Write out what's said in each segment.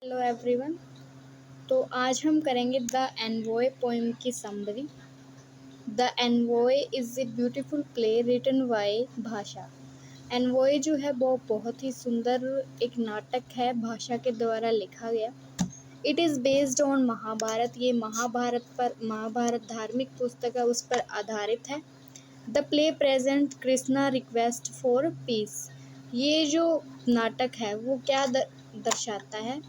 Hello everyone. तो आज हम करेंगे द एनवॉय पोएम की summary. The envoy is a beautiful play written by Bhasa. Envoy जो है वो बहुत ही सुंदर एक नाटक है, भाषा के द्वारा लिखा गया। It is based on Mahabharat. ये महाभारत धार्मिक पुस्तक है, उस पर आधारित है। The play present Krishna request for peace. ये जो नाटक है वो क्या दर्शाता है,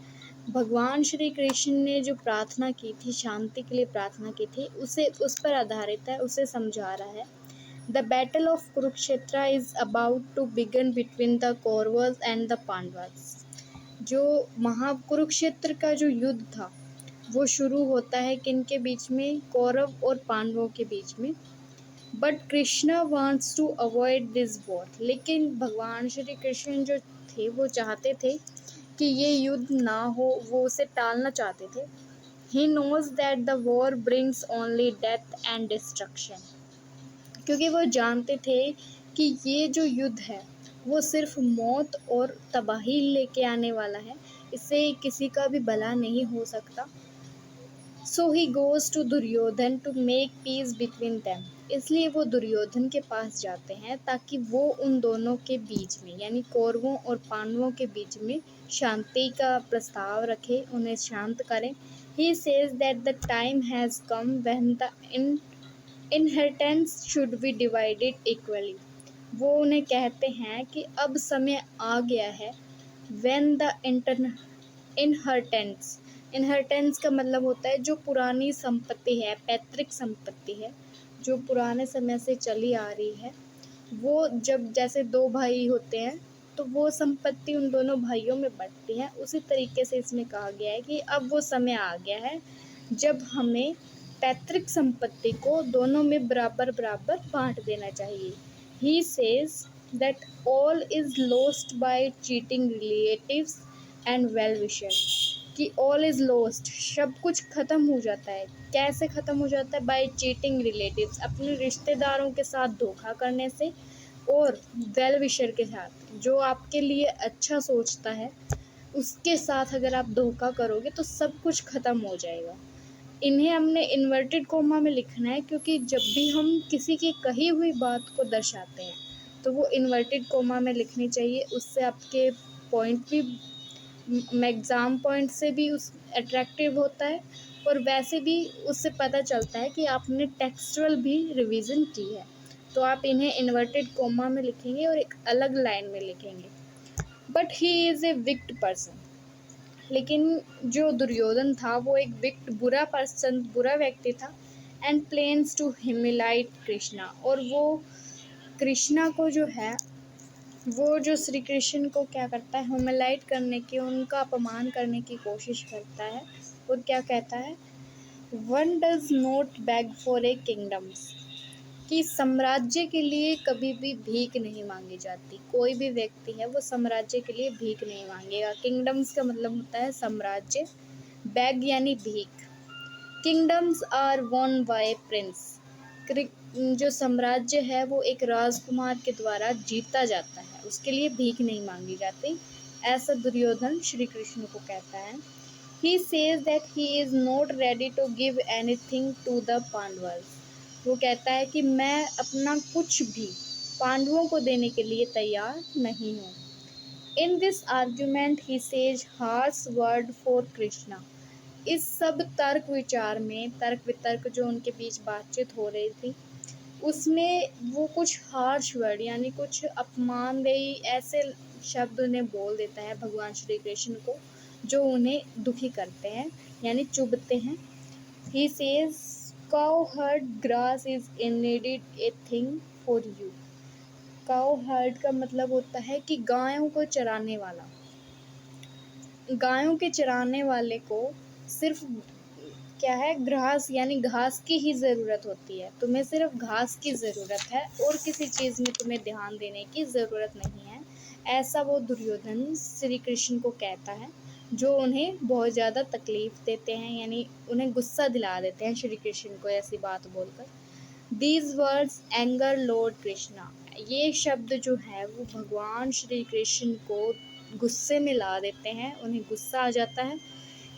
भगवान श्री कृष्ण ने जो प्रार्थना की थी, शांति के लिए प्रार्थना की थी, उसे उस पर आधारित है, उसे समझा रहा है। The battle of Kurukshetra is about to begin between the Kauravas and the Pandavas. जो महाकुरुक्षेत्र का जो युद्ध था वो शुरू होता है किनके बीच में, कौरव और पांडवों के बीच में। But Krishna wants to avoid this war. लेकिन भगवान श्री कृष्ण जो थे वो चाहते थे कि ये युद्ध ना हो, वो उसे टालना चाहते थे। He knows that the war brings only death and destruction. क्योंकि वो जानते थे कि ये जो युद्ध है वो सिर्फ मौत और तबाही लेके आने वाला है, इससे किसी का भी भला नहीं हो सकता। So he goes to Duryodhana to make peace between them. इसलिए वो दुर्योधन के पास जाते हैं ताकि वो उन दोनों के बीच में, यानी कौरवों और पांडवों के बीच में शांति का प्रस्ताव रखे, उन्हें शांत करें। ही says that the time has come when the inheritance should be divided equally. वो उन्हें कहते हैं कि अब समय आ गया है। व्हेन द इनहेरिटेंस, इनहेरिटेंस का मतलब होता है जो पुरानी संपत्ति है, पैतृक संपत्ति है, जो पुराने समय से चली आ रही है। वो जब जैसे दो भाई होते हैं तो वो संपत्ति उन दोनों भाइयों में बंटती है, उसी तरीके से इसमें कहा गया है कि अब वो समय आ गया है जब हमें पैतृक संपत्ति को दोनों में बराबर बराबर बांट देना चाहिए। ही says that all is lost by cheating relatives and well wisher. कि ऑल इज लॉस्ट, सब कुछ खत्म हो जाता है। कैसे खत्म हो जाता है? बाय चीटिंग रिलेटिव्स, अपने रिश्तेदारों के साथ धोखा करने से, और वेल विशर के साथ, जो आपके लिए अच्छा सोचता है उसके साथ अगर आप धोखा करोगे तो सब कुछ खत्म हो जाएगा। इन्हें हमने इन्वर्टेड कोमा में लिखना है, क्योंकि जब भी हम किसी की कही हुई बात को दर्शाते हैं तो वो इन्वर्टेड कोमा में लिखनी चाहिए। उससे आपके पॉइंट भी, एग्ज़ाम पॉइंट से भी उस अट्रैक्टिव होता है, और वैसे भी उससे पता चलता है कि आपने टेक्सचुअल भी रिवीजन की है। तो आप इन्हें इन्वर्टेड कोमा में लिखेंगे और एक अलग लाइन में लिखेंगे। But he is a wicked person. लेकिन जो दुर्योधन था वो एक विक्ट, बुरा पर्सन, बुरा व्यक्ति था। एंड प्लेन्स टू ह्यूमिलाइट कृष्णा, और वो कृष्णा को जो है, वो जो श्री कृष्ण को क्या करता है, ह्यूमिलाइट करने की, उनका अपमान करने की कोशिश करता है। और क्या कहता है, one does not bag for a kingdoms. कि साम्राज्य के लिए कभी भी भीख नहीं मांगी जाती। कोई भी व्यक्ति है वो साम्राज्य के लिए भीख नहीं मांगेगा। किंगडम्स का मतलब होता है साम्राज्य, बैग यानी भीख। Kingdoms are won by prince. जो साम्राज्य है वो एक राजकुमार के द्वारा जीता जाता है, उसके लिए भीख नहीं मांगी जाती। ऐसा दुर्योधन श्री कृष्ण को कहता है। He says that he is not ready to give anything to the Pandavas. वो कहता है कि मैं अपना कुछ भी पांडवों को देने के लिए तैयार नहीं हूँ। In this argument he says harsh word for Krishna. इस सब तर्क विचार में, तर्क वितर्क जो उनके बीच बातचीत हो रही थी, उसमें वो कुछ हार्श वर्ड यानी कुछ अपमानदेही ऐसे शब्द उन्हें बोल देता है भगवान श्री कृष्ण को, जो उन्हें दुखी करते हैं यानी चुभते हैं। He says cowherd grass is unneeded a thing for you. Cowherd का मतलब होता है कि गायों को चराने वाला। गायों के चराने वाले को सिर्फ क्या है, घास यानी घास की ही ज़रूरत होती है। तुम्हें सिर्फ घास की ज़रूरत है और किसी चीज़ में तुम्हें ध्यान देने की ज़रूरत नहीं है। ऐसा वो दुर्योधन श्री कृष्ण को कहता है, जो उन्हें बहुत ज़्यादा तकलीफ़ देते हैं, यानी उन्हें गुस्सा दिला देते हैं श्री कृष्ण को ऐसी बात बोलकर। These words anger Lord Krishna. ये शब्द जो है वो भगवान श्री कृष्ण को गुस्से में ला देते हैं, उन्हें गुस्सा आ जाता है।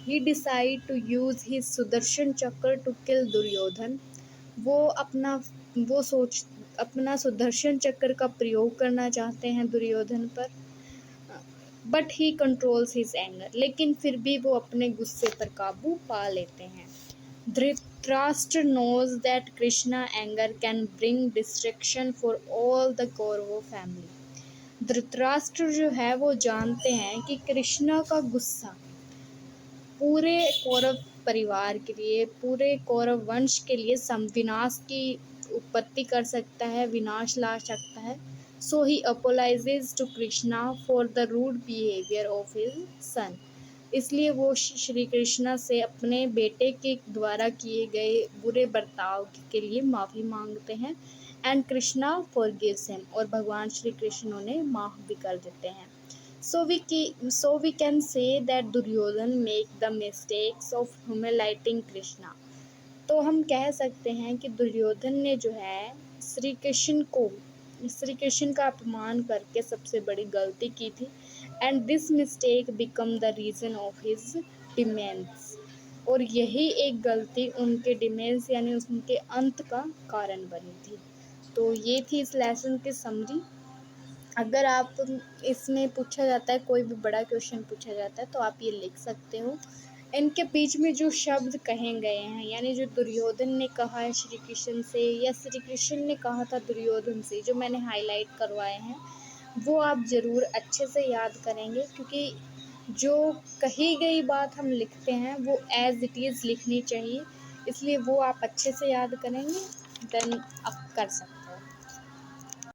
He decide to use his Sudarshan Chakra to किल दुर्योधन। वो अपना सुदर्शन चक्र का प्रयोग करना चाहते हैं दुर्योधन पर, but he controls his anger, लेकिन फिर भी वो अपने गुस्से पर काबू पा लेते हैं। Dhritarashtra knows that Krishna anger can bring destruction for all the Kaurava family। Dhritarashtra जो है वो जानते हैं कि कृष्णा का गुस्सा पूरे कौरव परिवार के लिए, पूरे कौरव वंश के लिए विनाश की उत्पत्ति कर सकता है, विनाश ला सकता है। So he apologises to Krishna for the rude behaviour of his son. इसलिए वो श्री कृष्णा से अपने बेटे के द्वारा किए गए बुरे बर्ताव के लिए माफ़ी मांगते हैं। एंड कृष्णा फॉरगिव्स हिम, और भगवान श्री कृष्ण उन्हें माफ़ भी कर देते हैं। So we can say that Duryodhan make the mistakes of humiliating Krishna। तो हम कह सकते हैं कि दुर्योधन ने जो है श्री कृष्ण का अपमान करके सबसे बड़ी गलती की थी। And this mistake become the reason of his demise, और यही एक गलती उनके डिमेंस यानी उनके अंत का कारण बनी थी। तो ये थी इस लेसन की समरी। अगर आप इसमें पूछा जाता है, कोई भी बड़ा क्वेश्चन पूछा जाता है, तो आप ये लिख सकते हो। इनके बीच में जो शब्द कहे गए हैं, यानी जो दुर्योधन ने कहा है श्री कृष्ण से या श्री कृष्ण ने कहा था दुर्योधन से, जो मैंने हाईलाइट करवाए हैं, वो आप ज़रूर अच्छे से याद करेंगे, क्योंकि जो कही गई बात हम लिखते हैं वो एज़ इट इज़ लिखनी चाहिए, इसलिए वो आप अच्छे से याद करेंगे, देन आप कर सकते हैं।